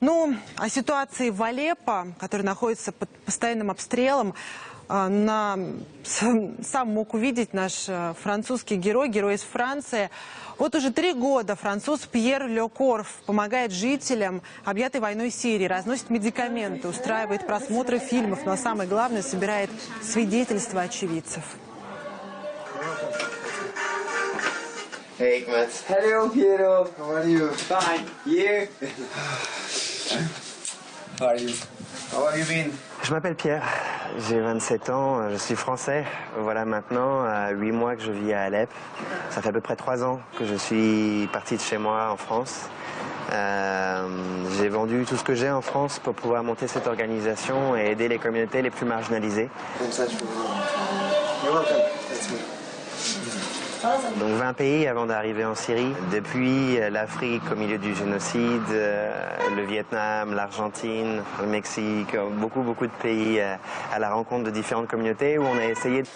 Ну, о ситуации в Алеппо, который находится под постоянным обстрелом, сам мог увидеть наш французский герой из Франции. Вот уже 3 года француз Пьер Лекорф помогает жителям объятой войной Сирии, разносит медикаменты, устраивает просмотры фильмов, но самое главное, собирает свидетельства очевидцев. Hey, Hikmet. Hello, Piero. How are you? Fine. You? How are you? How have you been? Je m'appelle Pierre, j'ai 27 ans, je suis français. Voilà maintenant 8 mois que je vis à Alep. Ça fait à peu près 3 ans que je suis parti de chez moi en France. J'ai vendu tout ce que j'ai en France pour pouvoir monter cette organisation et aider les communautés les plus marginalisées. Comme ça, je peux... You're welcome. That's me. Donc 20 pays avant d'arriver en Syrie, depuis l'Afrique au milieu du génocide, le Vietnam, l'Argentine, le Mexique, beaucoup de pays à la rencontre de différentes communautés où on a essayé de...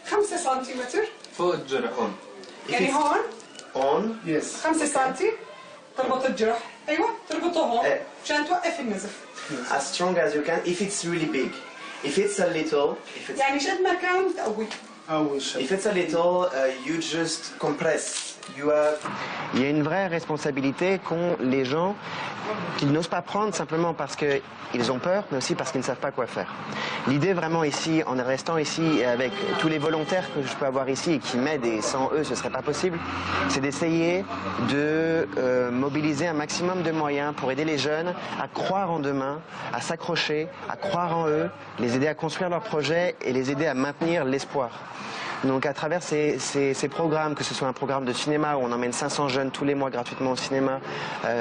5 سنتيمتر فوق الجرح هون. يعني هون On? Yes. 5 سنتي تربط الجرح ايوه تربطه هون عشان توقف النزف. As strong as you can, if it's really big. If it's a little, يعني شد ما كان تقوي. if it's a little, you just compress. Il y a une vraie responsabilité qu'ont les gens qu'ils n'osent pas prendre simplement parce qu'ils ont peur, mais aussi parce qu'ils ne savent pas quoi faire. L'idée vraiment ici, en restant ici et avec tous les volontaires que je peux avoir ici et qui m'aident, et sans eux ce ne serait pas possible, c'est d'essayer de mobiliser un maximum de moyens pour aider les jeunes à croire en demain, à s'accrocher, à croire en eux, les aider à construire leurs projets et les aider à maintenir l'espoir. Donc à travers ces programmes, que ce soit un programme de cinéma où on emmène 500 jeunes tous les mois gratuitement au cinéma,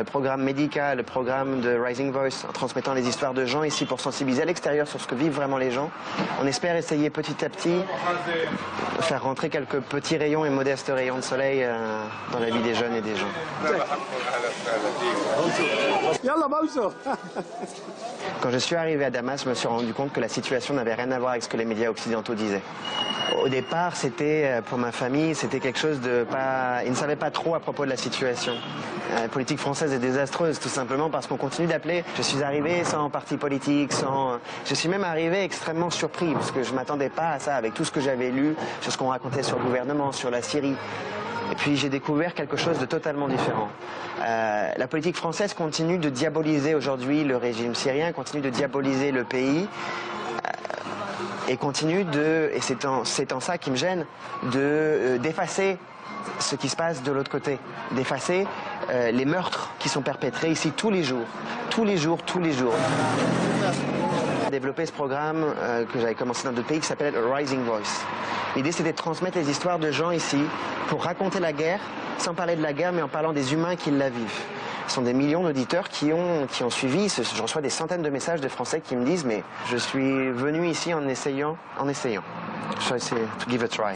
programme médical, le programme de Rising Voice, en transmettant les histoires de gens ici pour sensibiliser à l'extérieur sur ce que vivent vraiment les gens, on espère essayer petit à petit faire rentrer quelques petits rayons et modestes rayons de soleil dans la vie des jeunes et des gens. Quand je suis arrivé à Damas, je me suis rendu compte que la situation n'avait rien à voir avec ce que les médias occidentaux disaient. Au départ, c'était, pour ma famille, c'était quelque chose de pas... Ils ne savaient pas trop à propos de la situation. La politique française est désastreuse, tout simplement parce qu'on continue d'appeler. Je suis arrivé sans parti politique, sans... Je suis même arrivé extrêmement surpris, parce que je ne m'attendais pas à ça, avec tout ce que j'avais lu, sur ce qu'on racontait sur le gouvernement, sur la Syrie. Et puis j'ai découvert quelque chose de totalement différent. La politique française continue de diaboliser aujourd'hui le régime syrien, continue de diaboliser le pays. Et continue de, et c'est en ça qui me gêne, d'effacer ce qui se passe de l'autre côté, d'effacer les meurtres qui sont perpétrés ici tous les jours. Développer ce programme que j'avais commencé dans d'autres pays qui s'appelle Rising Voice. L'idée c'était de transmettre les histoires de gens ici pour raconter la guerre, sans parler de la guerre mais en parlant des humains qui la vivent. Ce sont des millions d'auditeurs qui ont suivi. Je reçois des centaines de messages de Français qui me disent « mais je suis venu ici en essayant. » So I say to give a try.